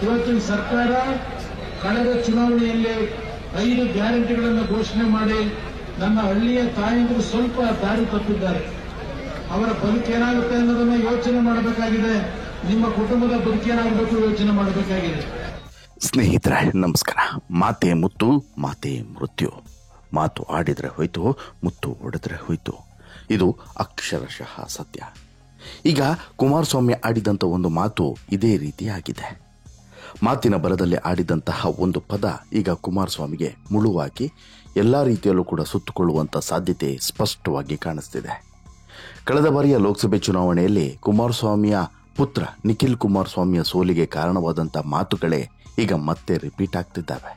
ಇವತ್ತು ಈ ಸರ್ಕಾರ ಕಳೆದ ಚುನಾವಣೆಯಲ್ಲಿ 5 ಗ್ಯಾರಂಟಿಗಳನ್ನು ಘೋಷಣೆ ಮಾಡಿ ನನ್ನ ಹಳ್ಳಿಯ ತಾಯಂದಿರು ಸ್ವಲ್ಪ ದಾರಿ ತಪ್ಪಿದ್ದಾರೆ. ಅವರ ಬದುಕೇನಾಗುತ್ತೆ ಅನ್ನೋದನ್ನ ಯೋಚನೆ ಮಾಡಬೇಕಾಗಿದೆ. ನಿಮ್ಮ ಕುಟುಂಬದ ಬದುಕೇನಾಗಬೇಕು ಯೋಚನೆ ಮಾಡಬೇಕಾಗಿದೆ. ಸ್ನೇಹಿತರೆ ನಮಸ್ಕಾರ. ಮಾತೆ ಮುತ್ತು, ಮಾತೆ ಮೃತ್ಯು. ಮಾತು ಆಡಿದ್ರೆ ಹೋಯ್ತು, ಮುತ್ತು ಹೊಡೆದ್ರೆ ಹೋಯ್ತು. ಇದು ಅಕ್ಷರಶಃ ಸತ್ಯ. ಈಗ ಕುಮಾರಸ್ವಾಮಿ ಆಡಿದಂಥ ಒಂದು ಮಾತು ಇದೇ ರೀತಿಯಾಗಿದೆ. ಮಾತಿನ ಬರದಲ್ಲಿ ಆಡಿದಂತಹ ಒಂದು ಪದ ಈಗ ಕುಮಾರಸ್ವಾಮಿಗೆ ಮುಳುವಾಗಿ ಎಲ್ಲ ರೀತಿಯಲ್ಲೂ ಕೂಡ ಸುತ್ತುಕೊಳ್ಳುವಂಥ ಸಾಧ್ಯತೆ ಸ್ಪಷ್ಟವಾಗಿ ಕಾಣಿಸ್ತಿದೆ. ಕಳೆದ ಬಾರಿಯ ಲೋಕಸಭೆ ಚುನಾವಣೆಯಲ್ಲಿ ಕುಮಾರಸ್ವಾಮಿಯ ಪುತ್ರ ನಿಖಿಲ್ ಕುಮಾರಸ್ವಾಮಿಯ ಸೋಲಿಗೆ ಕಾರಣವಾದಂಥ ಮಾತುಗಳೇ ಈಗ ಮತ್ತೆ ರಿಪೀಟ್ ಆಗ್ತಿದ್ದಾವೆ.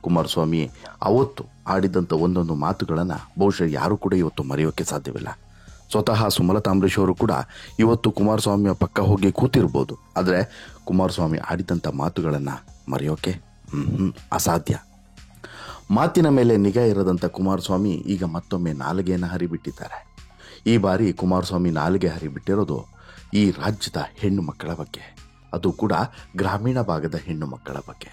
ಕುಮಾರಸ್ವಾಮಿ ಅವತ್ತು ಆಡಿದಂಥ ಒಂದೊಂದು ಮಾತುಗಳನ್ನು ಬಹುಶಃ ಯಾರೂ ಕೂಡ ಇವತ್ತು ಮರೆಯೋಕೆ ಸಾಧ್ಯವಿಲ್ಲ. ಸ್ವತಃ ಸುಮಲತಾ ಅಂಬರೀಶ್ ಅವರು ಕೂಡ ಇವತ್ತು ಕುಮಾರಸ್ವಾಮಿಯ ಪಕ್ಕ ಹೋಗಿ ಕೂತಿರ್ಬೋದು. ಆದರೆ ಕುಮಾರಸ್ವಾಮಿ ಆಡಿದಂಥ ಮಾತುಗಳನ್ನು ಮರೆಯೋಕೆ ಅಸಾಧ್ಯ. ಮಾತಿನ ಮೇಲೆ ನಿಗಾ ಇರದಂಥ ಕುಮಾರಸ್ವಾಮಿ ಈಗ ಮತ್ತೊಮ್ಮೆ ನಾಲಿಗೆಯನ್ನು ಹರಿಬಿಟ್ಟಿದ್ದಾರೆ. ಈ ಬಾರಿ ಕುಮಾರಸ್ವಾಮಿ ನಾಲಿಗೆ ಹರಿಬಿಟ್ಟಿರೋದು ಈ ರಾಜ್ಯದ ಹೆಣ್ಣು ಮಕ್ಕಳ ಬಗ್ಗೆ, ಅದು ಕೂಡ ಗ್ರಾಮೀಣ ಭಾಗದ ಹೆಣ್ಣು ಮಕ್ಕಳ ಬಗ್ಗೆ.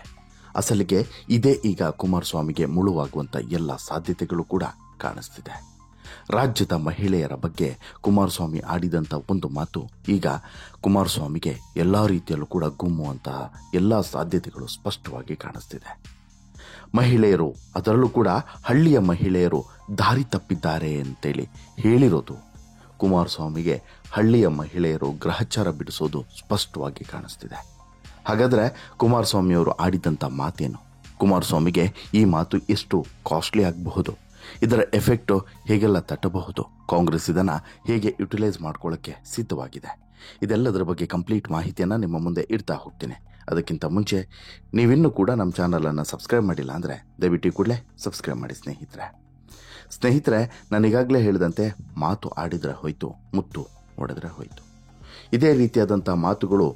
ಅಸಲಿಗೆ ಇದೇ ಈಗ ಕುಮಾರಸ್ವಾಮಿಗೆ ಮುಳುವಾಗುವಂಥ ಎಲ್ಲ ಸಾಧ್ಯತೆಗಳು ಕೂಡ ಕಾಣಿಸ್ತಿದೆ. ರಾಜ್ಯದ ಮಹಿಳೆಯರ ಬಗ್ಗೆ ಕುಮಾರಸ್ವಾಮಿ ಆಡಿದಂಥ ಒಂದು ಮಾತು ಈಗ ಕುಮಾರಸ್ವಾಮಿಗೆ ಎಲ್ಲ ರೀತಿಯಲ್ಲೂ ಕೂಡ ಗುಮ್ಮುವಂತಹ ಎಲ್ಲ ಸಾಧ್ಯತೆಗಳು ಸ್ಪಷ್ಟವಾಗಿ ಕಾಣಿಸ್ತಿದೆ. ಮಹಿಳೆಯರು, ಅದರಲ್ಲೂ ಕೂಡ ಹಳ್ಳಿಯ ಮಹಿಳೆಯರು ದಾರಿ ತಪ್ಪಿದ್ದಾರೆ ಅಂತೇಳಿ ಹೇಳಿರೋದು ಕುಮಾರಸ್ವಾಮಿಗೆ ಹಳ್ಳಿಯ ಮಹಿಳೆಯರು ಗ್ರಹಚಾರ ಬಿಡಿಸೋದು ಸ್ಪಷ್ಟವಾಗಿ ಕಾಣಿಸ್ತಿದೆ. ಹಾಗಾದರೆ ಕುಮಾರಸ್ವಾಮಿಯವರು ಆಡಿದಂಥ ಮಾತೇನು? ಕುಮಾರಸ್ವಾಮಿಗೆ ಈ ಮಾತು ಎಷ್ಟು ಕಾಸ್ಟ್ಲಿ ಆಗಬಹುದು? ಇದರ ಎಫೆಕ್ಟು ಹೇಗೆಲ್ಲ ತಟ್ಟಬಹುದು? ಕಾಂಗ್ರೆಸ್ ಇದನ್ನು ಹೇಗೆ ಯುಟಿಲೈಸ್ ಮಾಡ್ಕೊಳ್ಳೋಕ್ಕೆ ಸಿದ್ಧವಾಗಿದೆ? ಇದೆಲ್ಲದರ ಬಗ್ಗೆ ಕಂಪ್ಲೀಟ್ ಮಾಹಿತಿಯನ್ನು ನಿಮ್ಮ ಮುಂದೆ ಇಡ್ತಾ ಹೋಗ್ತೀನಿ. ಅದಕ್ಕಿಂತ ಮುಂಚೆ ನೀವಿನ್ನೂ ಕೂಡ ನಮ್ಮ ಚಾನಲನ್ನು ಸಬ್ಸ್ಕ್ರೈಬ್ ಮಾಡಿಲ್ಲ ಅಂದರೆ ದಯವಿಟ್ಟು ಕೂಡಲೇ ಸಬ್ಸ್ಕ್ರೈಬ್ ಮಾಡಿ ಸ್ನೇಹಿತರೆ. ನಾನೀಗಾಗಲೇ ಹೇಳಿದಂತೆ ಮಾತು ಆಡಿದರೆ ಹೋಯ್ತು, ಮುತ್ತು ಹೊಡೆದ್ರೆ ಹೋಯ್ತು. ಇದೇ ರೀತಿಯಾದಂಥ ಮಾತುಗಳು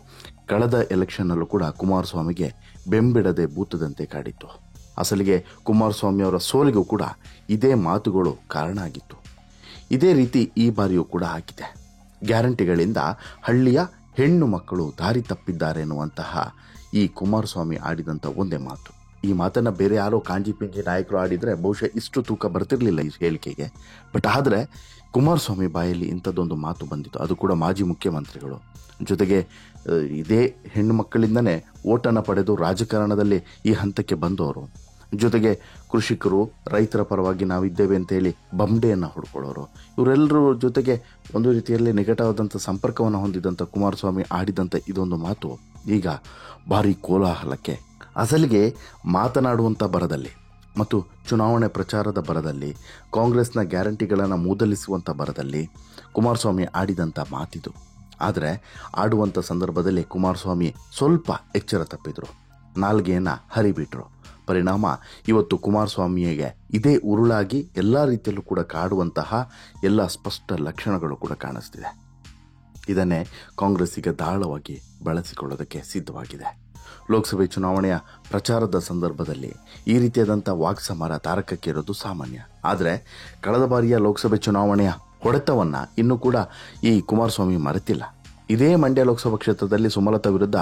ಕಳೆದ ಎಲೆಕ್ಷನ್ನಲ್ಲೂ ಕೂಡ ಕುಮಾರಸ್ವಾಮಿಗೆ ಬೆಂಬಿಡದೆ ಬೂತದಂತೆ ಕಾಡಿತ್ತು. ಅಸಲಿಗೆ ಕುಮಾರಸ್ವಾಮಿಯವರ ಸೋಲಿಗೂ ಕೂಡ ಇದೇ ಮಾತುಗಳು ಕಾರಣ ಆಗಿತ್ತು. ಇದೇ ರೀತಿ ಈ ಬಾರಿಯೂ ಕೂಡ ಆಗಿದೆ. ಗ್ಯಾರಂಟಿಗಳಿಂದ ಹಳ್ಳಿಯ ಹೆಣ್ಣು ಮಕ್ಕಳು ದಾರಿ ತಪ್ಪಿದ್ದಾರೆ ಎನ್ನುವಂತಹ ಈ ಕುಮಾರಸ್ವಾಮಿ ಆಡಿದಂಥ ಒಂದೇ ಮಾತು. ಈ ಮಾತನ್ನು ಬೇರೆ ಯಾರೋ ಕಾಂಜಿ ಪಿಂಜಿ ನಾಯಕರು ಆಡಿದರೆ ಬಹುಶಃ ಇಷ್ಟು ತೂಕ ಬರ್ತಿರಲಿಲ್ಲ ಈ ಹೇಳಿಕೆಗೆ. ಬಟ್ ಆದರೆ ಕುಮಾರಸ್ವಾಮಿ ಬಾಯಲ್ಲಿ ಇಂಥದ್ದೊಂದು ಮಾತು ಬಂದಿತ್ತು, ಅದು ಕೂಡ ಮಾಜಿ ಮುಖ್ಯಮಂತ್ರಿಗಳು. ಜೊತೆಗೆ ಇದೇ ಹೆಣ್ಣು ಮಕ್ಕಳಿಂದನೇ ಓಟನ್ನು ಪಡೆದು ರಾಜಕಾರಣದಲ್ಲಿ ಈ ಹಂತಕ್ಕೆ ಬಂದವರು. ಜೊತೆಗೆ ಕೃಷಿಕರು, ರೈತರ ಪರವಾಗಿ ನಾವಿದ್ದೇವೆ ಅಂತೇಳಿ ಬಂಡೆಯನ್ನು ಹೊಡ್ಕೊಳ್ಳೋರು, ಇವರೆಲ್ಲರ ಜೊತೆಗೆ ಒಂದು ರೀತಿಯಲ್ಲಿ ನಿಕಟವಾದಂಥ ಸಂಪರ್ಕವನ್ನು ಹೊಂದಿದಂಥ ಕುಮಾರಸ್ವಾಮಿ ಆಡಿದಂಥ ಇದೊಂದು ಮಾತು ಈಗ ಭಾರಿ ಕೋಲಾಹಲಕ್ಕೆ, ಅಸಲಿಗೆ ಮಾತನಾಡುವಂಥ ಬರದಲ್ಲಿ ಮತ್ತು ಚುನಾವಣೆ ಪ್ರಚಾರದ ಬರದಲ್ಲಿ, ಕಾಂಗ್ರೆಸ್ನ ಗ್ಯಾರಂಟಿಗಳನ್ನು ಮೂದಲಿಸುವಂಥ ಬರದಲ್ಲಿ ಕುಮಾರಸ್ವಾಮಿ ಆಡಿದಂಥ ಮಾತಿದು. ಆದರೆ ಆಡುವಂಥ ಸಂದರ್ಭದಲ್ಲಿ ಕುಮಾರಸ್ವಾಮಿ ಸ್ವಲ್ಪ ಎಚ್ಚರ ತಪ್ಪಿದ್ರು, ನಾಲ್ಗೆಯನ್ನು ಹರಿಬಿಟ್ರು. ಪರಿಣಾಮ ಇವತ್ತು ಕುಮಾರಸ್ವಾಮಿಗೆ ಇದೇ ಉರುಳಾಗಿ ಎಲ್ಲ ರೀತಿಯಲ್ಲೂ ಕೂಡ ಕಾಡುವಂತಹ ಎಲ್ಲ ಸ್ಪಷ್ಟ ಲಕ್ಷಣಗಳು ಕೂಡ ಕಾಣಿಸ್ತಿದೆ. ಇದನ್ನೇ ಕಾಂಗ್ರೆಸ್ ಈಗ ದಾಳವಾಗಿ ಬಳಸಿಕೊಳ್ಳೋದಕ್ಕೆ ಸಿದ್ಧವಾಗಿದೆ. ಲೋಕಸಭೆ ಚುನಾವಣೆಯ ಪ್ರಚಾರದ ಸಂದರ್ಭದಲ್ಲಿ ಈ ರೀತಿಯಾದಂಥ ವಾಕ್ಸಮರ ತಾರಕಕ್ಕೇರೋದು ಸಾಮಾನ್ಯ. ಆದರೆ ಕಳೆದ ಬಾರಿಯ ಲೋಕಸಭೆ ಚುನಾವಣೆಯ ಹೊಡೆತವನ್ನು ಇನ್ನೂ ಕೂಡ ಈ ಕುಮಾರಸ್ವಾಮಿ ಮರೆತಿಲ್ಲ. ಇದೇ ಮಂಡ್ಯ ಲೋಕಸಭಾ ಕ್ಷೇತ್ರದಲ್ಲಿ ಸುಮಲತಾ ವಿರುದ್ಧ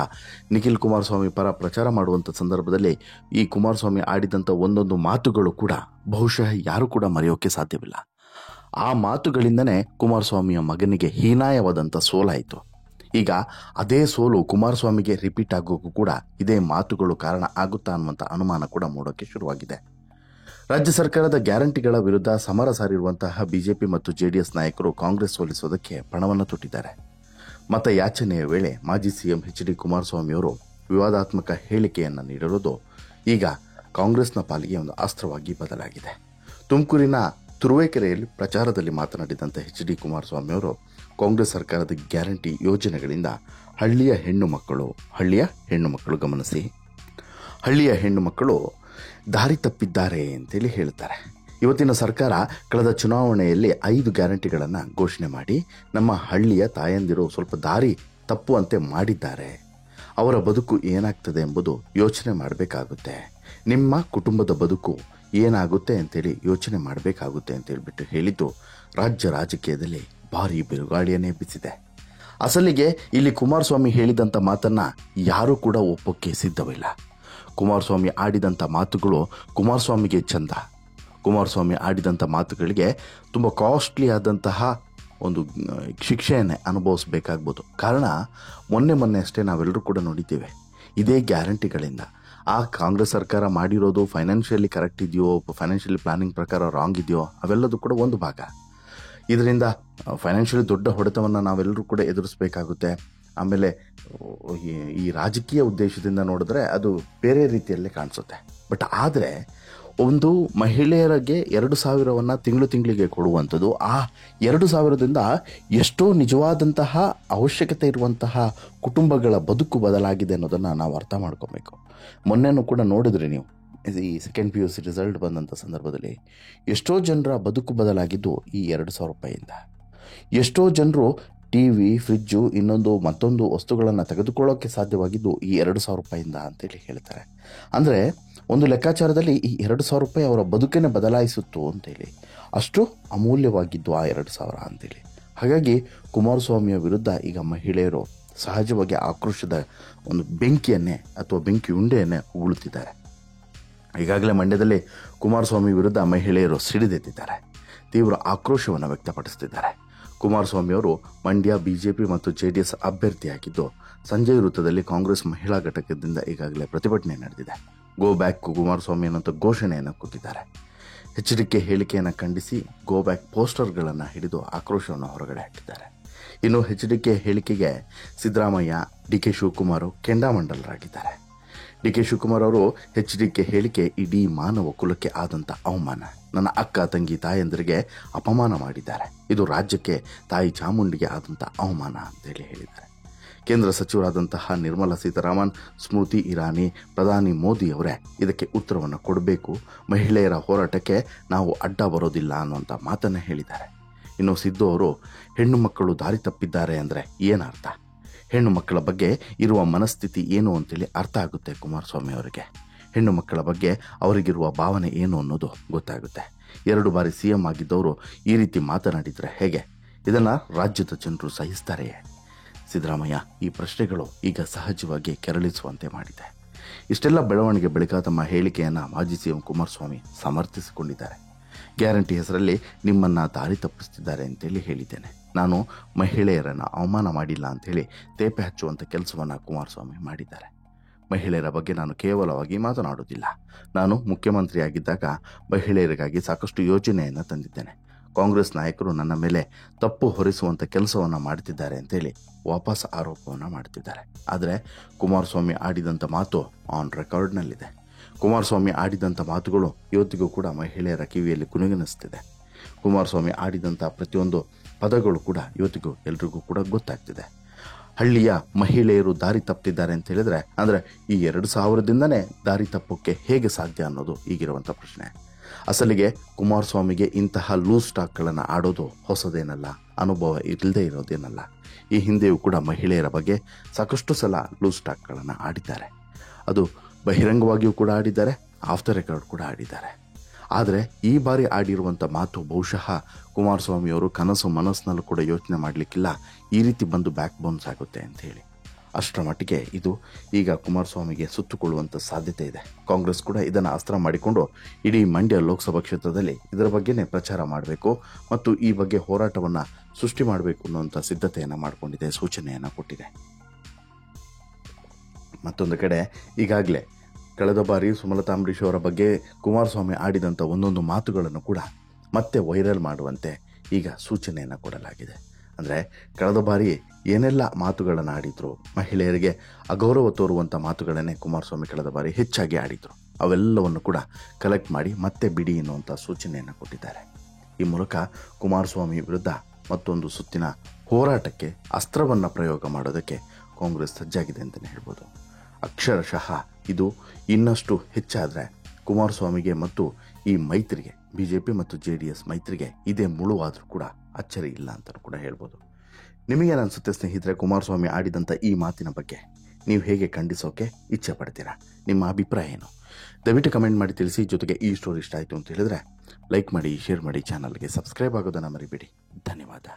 ನಿಖಿಲ್ ಕುಮಾರಸ್ವಾಮಿ ಪರ ಪ್ರಚಾರ ಮಾಡುವಂಥ ಸಂದರ್ಭದಲ್ಲಿ ಈ ಕುಮಾರಸ್ವಾಮಿ ಆಡಿದಂಥ ಒಂದೊಂದು ಮಾತುಗಳು ಕೂಡ ಬಹುಶಃ ಯಾರೂ ಕೂಡ ಮರೆಯೋಕೆ ಸಾಧ್ಯವಿಲ್ಲ. ಆ ಮಾತುಗಳಿಂದನೇ ಕುಮಾರಸ್ವಾಮಿಯ ಮಗನಿಗೆ ಹೀನಾಯವಾದಂಥ ಸೋಲಾಯಿತು. ಈಗ ಅದೇ ಸೋಲು ಕುಮಾರಸ್ವಾಮಿಗೆ ರಿಪೀಟ್ ಆಗೋಕ್ಕೂ ಕೂಡ ಇದೇ ಮಾತುಗಳು ಕಾರಣ ಆಗುತ್ತಾ ಅನ್ನುವಂಥ ಅನುಮಾನ ಕೂಡ ಮೂಡೋಕ್ಕೆ ಶುರುವಾಗಿದೆ. ರಾಜ್ಯ ಸರ್ಕಾರದ ಗ್ಯಾರಂಟಿಗಳ ವಿರುದ್ಧ ಸಮರ ಸಾರಿರುವಂತಹ ಬಿಜೆಪಿ ಮತ್ತು ಜೆಡಿಎಸ್ ನಾಯಕರು ಕಾಂಗ್ರೆಸ್ ಸೋಲಿಸೋದಕ್ಕೆ ಪಣವನ್ನು ತೊಟ್ಟಿದ್ದಾರೆ. ಮತ ಯಾಚನೆಯ ವೇಳೆ ಮಾಜಿ ಸಿಎಂ ಎಚ್.ಡಿ. ಕುಮಾರಸ್ವಾಮಿಯವರು ವಿವಾದಾತ್ಮಕ ಹೇಳಿಕೆಯನ್ನು ನೀಡಿರುವುದು ಈಗ ಕಾಂಗ್ರೆಸ್ನ ಪಾಲಿಗೆ ಒಂದು ಅಸ್ತ್ರವಾಗಿ ಬದಲಾಗಿದೆ. ತುಮಕೂರಿನ ತುರುವೇಕೆರೆಯಲ್ಲಿ ಪ್ರಚಾರದಲ್ಲಿ ಮಾತನಾಡಿದಂಥ ಎಚ್.ಡಿ. ಕುಮಾರಸ್ವಾಮಿಯವರು ಕಾಂಗ್ರೆಸ್ ಸರ್ಕಾರದ ಗ್ಯಾರಂಟಿ ಯೋಜನೆಗಳಿಂದ ಹಳ್ಳಿಯ ಹೆಣ್ಣು ಮಕ್ಕಳು ಗಮನಿಸಿ, ಹಳ್ಳಿಯ ಹೆಣ್ಣು ಮಕ್ಕಳು ದಾರಿ ತಪ್ಪಿದ್ದಾರೆ ಅಂತೇಳಿ ಹೇಳ್ತಾರೆ. ಇವತ್ತಿನ ಸರ್ಕಾರ ಕಳೆದ ಚುನಾವಣೆಯಲ್ಲಿ 5 ಗ್ಯಾರಂಟಿಗಳನ್ನು ಘೋಷಣೆ ಮಾಡಿ ನಮ್ಮ ಹಳ್ಳಿಯ ತಾಯಂದಿರು ಸ್ವಲ್ಪ ದಾರಿ ತಪ್ಪುವಂತೆ ಮಾಡಿದ್ದಾರೆ. ಅವರ ಬದುಕು ಏನಾಗ್ತದೆ ಎಂಬುದು ಯೋಚನೆ ಮಾಡಬೇಕಾಗುತ್ತೆ. ನಿಮ್ಮ ಕುಟುಂಬದ ಬದುಕು ಏನಾಗುತ್ತೆ ಅಂತೇಳಿ ಯೋಚನೆ ಮಾಡಬೇಕಾಗುತ್ತೆ ಅಂತೇಳ್ಬಿಟ್ಟು ಹೇಳಿದ್ದು ರಾಜ್ಯ ರಾಜಕೀಯದಲ್ಲಿ ಭಾರಿ ಬಿರುಗಾಳಿಯನ್ನೇ ಎಬ್ಬಿಸಿದೆ. ಅಸಲಿಗೆ ಇಲ್ಲಿ ಕುಮಾರಸ್ವಾಮಿ ಹೇಳಿದಂಥ ಮಾತನ್ನು ಯಾರೂ ಕೂಡ ಒಪ್ಪೋಕ್ಕೆ ಸಿದ್ಧವಿಲ್ಲ. ಕುಮಾರಸ್ವಾಮಿ ಆಡಿದಂಥ ಮಾತುಗಳು ಕುಮಾರಸ್ವಾಮಿಗೆ ಚಂದ. ಕುಮಾರಸ್ವಾಮಿ ಆಡಿದಂಥ ಮಾತುಗಳಿಗೆ ತುಂಬ ಕಾಸ್ಟ್ಲಿ ಆದಂತಹ ಒಂದು ಶಿಕ್ಷೆಯನ್ನೇ ಅನುಭವಿಸಬೇಕಾಗ್ಬೋದು. ಕಾರಣ ಮೊನ್ನೆ ಅಷ್ಟೇ ನಾವೆಲ್ಲರೂ ಕೂಡ ನೋಡಿದ್ದೇವೆ, ಇದೇ ಗ್ಯಾರಂಟಿಗಳಿಂದ ಆ ಕಾಂಗ್ರೆಸ್ ಸರ್ಕಾರ ಮಾಡಿರೋದು ಫೈನಾನ್ಷಿಯಲಿ ಕರೆಕ್ಟ್ ಇದೆಯೋ, ಫೈನಾನ್ಷಿಯಲಿ ಪ್ಲಾನಿಂಗ್ ಪ್ರಕಾರ ರಾಂಗ್ ಇದೆಯೋ, ಅವೆಲ್ಲದೂ ಕೂಡ ಒಂದು ಭಾಗ. ಇದರಿಂದ ಫೈನಾನ್ಷಿಯಲಿ ದೊಡ್ಡ ಹೊಡೆತವನ್ನು ನಾವೆಲ್ಲರೂ ಕೂಡ ಎದುರಿಸಬೇಕಾಗುತ್ತೆ. ಆಮೇಲೆ ಈ ರಾಜಕೀಯ ಉದ್ದೇಶದಿಂದ ನೋಡಿದ್ರೆ ಅದು ಬೇರೆ ರೀತಿಯಲ್ಲೇ ಕಾಣಿಸುತ್ತೆ. ಬಟ್ ಆದರೆ ಒಂದು ಮಹಿಳೆಯರಿಗೆ 2,000 ತಿಂಗಳಿಗೆ ಕೊಡುವಂಥದ್ದು, ಆ 2,000ದಿಂದ ಎಷ್ಟೋ ನಿಜವಾದಂತಹ ಅವಶ್ಯಕತೆ ಇರುವಂತಹ ಕುಟುಂಬಗಳ ಬದುಕು ಬದಲಾಗಿದೆ ಅನ್ನೋದನ್ನು ನಾವು ಅರ್ಥ ಮಾಡ್ಕೋಬೇಕು. ಮೊನ್ನೆನೂ ಕೂಡ ನೋಡಿದ್ರಿ ನೀವು, ಈ ಸೆಕೆಂಡ್ PUC ರಿಸಲ್ಟ್ ಬಂದಂಥ ಸಂದರ್ಭದಲ್ಲಿ ಎಷ್ಟೋ ಜನರ ಬದುಕು ಬದಲಾಗಿದ್ದು ಈ 2,000 ರೂಪಾಯಿಯಿಂದ. ಎಷ್ಟೋ ಜನರು TV, ಫ್ರಿಜ್ಜು, ಮತ್ತೊಂದು ವಸ್ತುಗಳನ್ನು ತೆಗೆದುಕೊಳ್ಳೋಕ್ಕೆ ಸಾಧ್ಯವಾಗಿದ್ದು ಈ 2,000 ರೂಪಾಯಿಯಿಂದ ಅಂತೇಳಿ ಹೇಳ್ತಾರೆ. ಅಂದರೆ ಒಂದು ಲೆಕ್ಕಾಚಾರದಲ್ಲಿ ಈ 2,000 ರೂಪಾಯಿ ಅವರ ಬದುಕನ್ನೇ ಬದಲಾಯಿಸುತ್ತು ಅಂತೇಳಿ, ಅಷ್ಟು ಅಮೂಲ್ಯವಾಗಿದ್ದು ಆ 2,000 ಅಂತೇಳಿ. ಹಾಗಾಗಿ ಕುಮಾರಸ್ವಾಮಿಯ ವಿರುದ್ಧ ಈಗ ಮಹಿಳೆಯರು ಸಹಜವಾಗಿ ಆಕ್ರೋಶದ ಒಂದು ಬೆಂಕಿಯನ್ನೇ ಅಥವಾ ಬೆಂಕಿ ಉಂಡೆಯನ್ನೇ ಉಗುಳುತ್ತಿದ್ದಾರೆ. ಈಗಾಗಲೇ ಮಂಡ್ಯದಲ್ಲಿ ಕುಮಾರಸ್ವಾಮಿ ವಿರುದ್ಧ ಮಹಿಳೆಯರು ಸಿಡಿದೆದ್ದಿದ್ದಾರೆ, ತೀವ್ರ ಆಕ್ರೋಶವನ್ನು ವ್ಯಕ್ತಪಡಿಸುತ್ತಿದ್ದಾರೆ. ಕುಮಾರಸ್ವಾಮಿಯವರು ಮಂಡ್ಯ BJP ಮತ್ತು JDS ಅಭ್ಯರ್ಥಿಯಾಗಿದ್ದು, ಸಂಜಯ್ ವೃತ್ತದಲ್ಲಿ ಕಾಂಗ್ರೆಸ್ ಮಹಿಳಾ ಘಟಕದಿಂದ ಈಗಾಗಲೇ ಪ್ರತಿಭಟನೆ ನಡೆದಿದೆ. ಗೋ ಬ್ಯಾಕ್ ಕುಮಾರಸ್ವಾಮಿ ಅನ್ನೋಂಥ ಘೋಷಣೆಯನ್ನು ಕೂಗಿದ್ದಾರೆ. HDK ಹೇಳಿಕೆಯನ್ನು ಖಂಡಿಸಿ ಗೋ ಬ್ಯಾಕ್ ಪೋಸ್ಟರ್ಗಳನ್ನು ಹಿಡಿದು ಆಕ್ರೋಶವನ್ನು ಹೊರಗಡೆ ಹಾಕಿದ್ದಾರೆ. ಇನ್ನು HDK ಹೇಳಿಕೆಗೆ ಸಿದ್ದರಾಮಯ್ಯ, DK ಶಿವಕುಮಾರ್ ಕೆಂಡಾಮಂಡಲರಾಗಿದ್ದಾರೆ. DK ಶಿವಕುಮಾರ್ ಅವರು HDK ಹೇಳಿಕೆ ಇಡೀ ಮಾನವ ಕುಲಕ್ಕೆ ಆದಂಥ ಅವಮಾನ, ನನ್ನ ಅಕ್ಕ ತಂಗಿ ತಾಯಂದಿರಿಗೆ ಅಪಮಾನ ಮಾಡಿದ್ದಾರೆ, ಇದು ರಾಜ್ಯಕ್ಕೆ ತಾಯಿ ಚಾಮುಂಡಿಗೆ ಆದಂಥ ಅವಮಾನ ಅಂತೇಳಿ ಹೇಳಿದ್ದಾರೆ. ಕೇಂದ್ರ ಸಚಿವರಾದಂತಹ ನಿರ್ಮಲಾ ಸೀತಾರಾಮನ್, ಸ್ಮೃತಿ ಇರಾನಿ, ಪ್ರಧಾನಿ ಮೋದಿ ಅವರೇ ಇದಕ್ಕೆ ಉತ್ತರವನ್ನು ಕೊಡಬೇಕು, ಮಹಿಳೆಯರ ಹೋರಾಟಕ್ಕೆ ನಾವು ಅಡ್ಡ ಬರೋದಿಲ್ಲ ಅನ್ನುವಂಥ ಮಾತನ್ನು ಹೇಳಿದ್ದಾರೆ. ಇನ್ನು ಸಿದ್ದು ಅವರು ಹೆಣ್ಣು ಮಕ್ಕಳು ದಾರಿ ತಪ್ಪಿದ್ದಾರೆ ಅಂದರೆ ಏನರ್ಥ, ಹೆಣ್ಣು ಮಕ್ಕಳ ಬಗ್ಗೆ ಇರುವ ಮನಸ್ಥಿತಿ ಏನು ಅಂತೇಳಿ ಅರ್ಥ ಆಗುತ್ತೆ ಕುಮಾರಸ್ವಾಮಿ ಅವರಿಗೆ. ಹೆಣ್ಣು ಮಕ್ಕಳ ಬಗ್ಗೆ ಅವರಿಗಿರುವ ಭಾವನೆ ಏನು ಅನ್ನೋದು ಗೊತ್ತಾಗುತ್ತೆ. 2 ಬಾರಿ CM ಆಗಿದ್ದವರು ಈ ರೀತಿ ಮಾತನಾಡಿದರೆ ಹೇಗೆ? ಇದನ್ನು ರಾಜ್ಯದ ಜನರು ಸಹಿಸ್ತಾರೆಯೇ? ಸಿದ್ದರಾಮಯ್ಯ ಈ ಪ್ರಶ್ನೆಗಳು ಈಗ ಸಹಜವಾಗಿ ಕೆರಳಿಸುವಂತೆ ಮಾಡಿದೆ. ಇಷ್ಟೆಲ್ಲ ಬೆಳವಣಿಗೆ ಬಳಿಕ ತಮ್ಮ ಹೇಳಿಕೆಯನ್ನು ಮಾಜಿ CM ಕುಮಾರಸ್ವಾಮಿ ಸಮರ್ಥಿಸಿಕೊಂಡಿದ್ದಾರೆ. ಗ್ಯಾರಂಟಿ ಹೆಸರಲ್ಲಿ ನಿಮ್ಮನ್ನು ದಾರಿ ತಪ್ಪಿಸ್ತಿದ್ದಾರೆ ಅಂತೇಳಿ ಹೇಳಿದ್ದೇನೆ, ನಾನು ಮಹಿಳೆಯರನ್ನು ಅವಮಾನ ಮಾಡಿಲ್ಲ ಅಂಥೇಳಿ ತೇಪೆ ಹಚ್ಚುವಂಥ ಕೆಲಸವನ್ನು ಕುಮಾರಸ್ವಾಮಿ ಮಾಡಿದ್ದಾರೆ. ಮಹಿಳೆಯರ ಬಗ್ಗೆ ನಾನು ಕೇವಲವಾಗಿ ಮಾತನಾಡುವುದಿಲ್ಲ, ನಾನು ಮುಖ್ಯಮಂತ್ರಿಯಾಗಿದ್ದಾಗ ಮಹಿಳೆಯರಿಗಾಗಿ ಸಾಕಷ್ಟು ಯೋಜನೆಯನ್ನು ತಂದಿದ್ದೇನೆ. ಕಾಂಗ್ರೆಸ್ ನಾಯಕರು ನನ್ನ ಮೇಲೆ ತಪ್ಪು ಹೊರಿಸುವಂಥ ಕೆಲಸವನ್ನು ಮಾಡ್ತಿದ್ದಾರೆ ಅಂತೇಳಿ ವಾಪಸ್ ಆರೋಪವನ್ನು ಮಾಡ್ತಿದ್ದಾರೆ. ಆದರೆ ಕುಮಾರಸ್ವಾಮಿ ಆಡಿದಂಥ ಮಾತು ಆನ್ ರೆಕಾರ್ಡ್ನಲ್ಲಿದೆ. ಕುಮಾರಸ್ವಾಮಿ ಆಡಿದಂಥ ಮಾತುಗಳು ಇವತ್ತಿಗೂ ಕೂಡ ಮಹಿಳೆಯರ ಕಿವಿಯಲ್ಲಿ ಗುಣಗುಣಿಸ್ತಿದೆ. ಕುಮಾರಸ್ವಾಮಿ ಆಡಿದಂಥ ಪ್ರತಿಯೊಂದು ಪದಗಳು ಕೂಡ ಇವತ್ತಿಗೂ ಎಲ್ರಿಗೂ ಕೂಡ ಗೊತ್ತಾಗ್ತಿದೆ. ಹಳ್ಳಿಯ ಮಹಿಳೆಯರು ದಾರಿ ತಪ್ಪಿದ್ದಾರೆ ಅಂತ ಹೇಳಿದ್ರೆ, ಅಂದರೆ ಈ 2,000ದಿಂದನೇ ದಾರಿ ತಪ್ಪೋಕ್ಕೆ ಹೇಗೆ ಸಾಧ್ಯ ಅನ್ನೋದು ಈಗಿರುವಂಥ ಪ್ರಶ್ನೆ. ಅಸಲಿಗೆ ಕುಮಾರಸ್ವಾಮಿಗೆ ಇಂತಹ ಲೂಸ್ ಟಾಕ್ಗಳನ್ನು ಆಡೋದು ಹೊಸದೇನಲ್ಲ, ಅನುಭವ ಇಲ್ಲದೆ ಇರೋದೇನಲ್ಲ. ಈ ಹಿಂದೆಯೂ ಕೂಡ ಮಹಿಳೆಯರ ಬಗ್ಗೆ ಸಾಕಷ್ಟು ಸಲ ಲೂಸ್ ಟಾಕ್ಗಳನ್ನು ಆಡಿದ್ದಾರೆ. ಅದು ಬಹಿರಂಗವಾಗಿಯೂ ಕೂಡ ಆಡಿದ್ದಾರೆ, ಆಫ್ ದ ರೆಕಾರ್ಡ್ ಕೂಡ ಆಡಿದ್ದಾರೆ. ಆದರೆ ಈ ಬಾರಿ ಆಡಿರುವಂಥ ಮಾತು ಬಹುಶಃ ಕುಮಾರಸ್ವಾಮಿಯವರು ಕನಸು ಮನಸ್ಸಿನಲ್ಲೂ ಕೂಡ ಯೋಚನೆ ಮಾಡಲಿಕ್ಕಿಲ್ಲ, ಈ ರೀತಿ ಬಂದು ಬ್ಯಾಕ್ ಬೌನ್ಸ್ ಆಗುತ್ತೆ ಅಂತ ಹೇಳಿ. ಅಷ್ಟರ ಮಟ್ಟಿಗೆ ಇದು ಈಗ ಕುಮಾರಸ್ವಾಮಿಗೆ ಸುತ್ತುಕೊಳ್ಳುವಂಥ ಸಾಧ್ಯತೆ ಇದೆ. ಕಾಂಗ್ರೆಸ್ ಕೂಡ ಇದನ್ನು ಅಸ್ತ್ರ ಮಾಡಿಕೊಂಡು ಇಡೀ ಮಂಡ್ಯ ಲೋಕಸಭಾ ಕ್ಷೇತ್ರದಲ್ಲಿ ಇದರ ಬಗ್ಗೆನೇ ಪ್ರಚಾರ ಮಾಡಬೇಕು ಮತ್ತು ಈ ಬಗ್ಗೆ ಹೋರಾಟವನ್ನು ಸೃಷ್ಟಿ ಮಾಡಬೇಕು ಅನ್ನುವಂಥ ಸಿದ್ಧತೆಯನ್ನು ಮಾಡಿಕೊಂಡಿದೆ, ಸೂಚನೆಯನ್ನು ಕೊಟ್ಟಿದೆ. ಮತ್ತೊಂದು ಕಡೆ ಈಗಾಗಲೇ ಕಳೆದ ಬಾರಿ ಸುಮಲತಾ ಅಂಬರೀಶ್ ಅವರ ಬಗ್ಗೆ ಕುಮಾರಸ್ವಾಮಿ ಆಡಿದಂಥ ಒಂದೊಂದು ಮಾತುಗಳನ್ನು ಕೂಡ ಮತ್ತೆ ವೈರಲ್ ಮಾಡುವಂತೆ ಈಗ ಸೂಚನೆಯನ್ನು ಕೊಡಲಾಗಿದೆ. ಅಂದರೆ ಕಳೆದ ಬಾರಿ ಏನೆಲ್ಲ ಮಾತುಗಳನ್ನು ಆಡಿದ್ರು, ಮಹಿಳೆಯರಿಗೆ ಅಗೌರವ ತೋರುವಂಥ ಮಾತುಗಳನ್ನೇ ಕುಮಾರಸ್ವಾಮಿ ಕಳೆದ ಬಾರಿ ಹೆಚ್ಚಾಗಿ ಆಡಿದರು, ಅವೆಲ್ಲವನ್ನು ಕೂಡ ಕಲೆಕ್ಟ್ ಮಾಡಿ ಮತ್ತೆ ಬಿಡಿ ಎನ್ನುವಂಥ ಸೂಚನೆಯನ್ನು ಕೊಟ್ಟಿದ್ದಾರೆ. ಈ ಮೂಲಕ ಕುಮಾರಸ್ವಾಮಿ ವಿರುದ್ಧ ಮತ್ತೊಂದು ಸುತ್ತಿನ ಹೋರಾಟಕ್ಕೆ ಅಸ್ತ್ರವನ್ನು ಪ್ರಯೋಗ ಮಾಡೋದಕ್ಕೆ ಕಾಂಗ್ರೆಸ್ ಸಜ್ಜಾಗಿದೆ ಅಂತಲೇ ಹೇಳ್ಬೋದು. ಅಕ್ಷರಶಃ ಇದು ಇನ್ನಷ್ಟು ಹೆಚ್ಚಾದರೆ ಕುಮಾರಸ್ವಾಮಿಗೆ ಮತ್ತು ಈ ಮೈತ್ರಿಗೆ, BJP ಮತ್ತು JDS ಮೈತ್ರಿಗೆ ಇದೇ ಮುಳುವಾದರೂ ಕೂಡ ಅಚ್ಚರಿ ಇಲ್ಲ ಅಂತ ಕೂಡ ಹೇಳ್ಬೋದು. ನಿಮಗೇನು ಅನಿಸುತ್ತೆ ಸ್ನೇಹಿತರೆ ಕುಮಾರಸ್ವಾಮಿ ಆಡಿದಂಥ ಈ ಮಾತಿನ ಬಗ್ಗೆ? ನೀವು ಹೇಗೆ ಖಂಡಿಸೋಕೆ ಇಚ್ಛೆ ಪಡ್ತೀರಾ? ನಿಮ್ಮ ಅಭಿಪ್ರಾಯ ಏನು? ದಯವಿಟ್ಟು ಕಮೆಂಟ್ ಮಾಡಿ ತಿಳಿಸಿ. ಜೊತೆಗೆ ಈ ಸ್ಟೋರಿ ಇಷ್ಟ ಆಯಿತು ಅಂತ ಹೇಳಿದ್ರೆ ಲೈಕ್ ಮಾಡಿ, ಶೇರ್ ಮಾಡಿ, ಚಾನಲ್ಗೆ ಸಬ್ಸ್ಕ್ರೈಬ್ ಆಗೋದನ್ನು ಮರಿಬೇಡಿ. ಧನ್ಯವಾದ.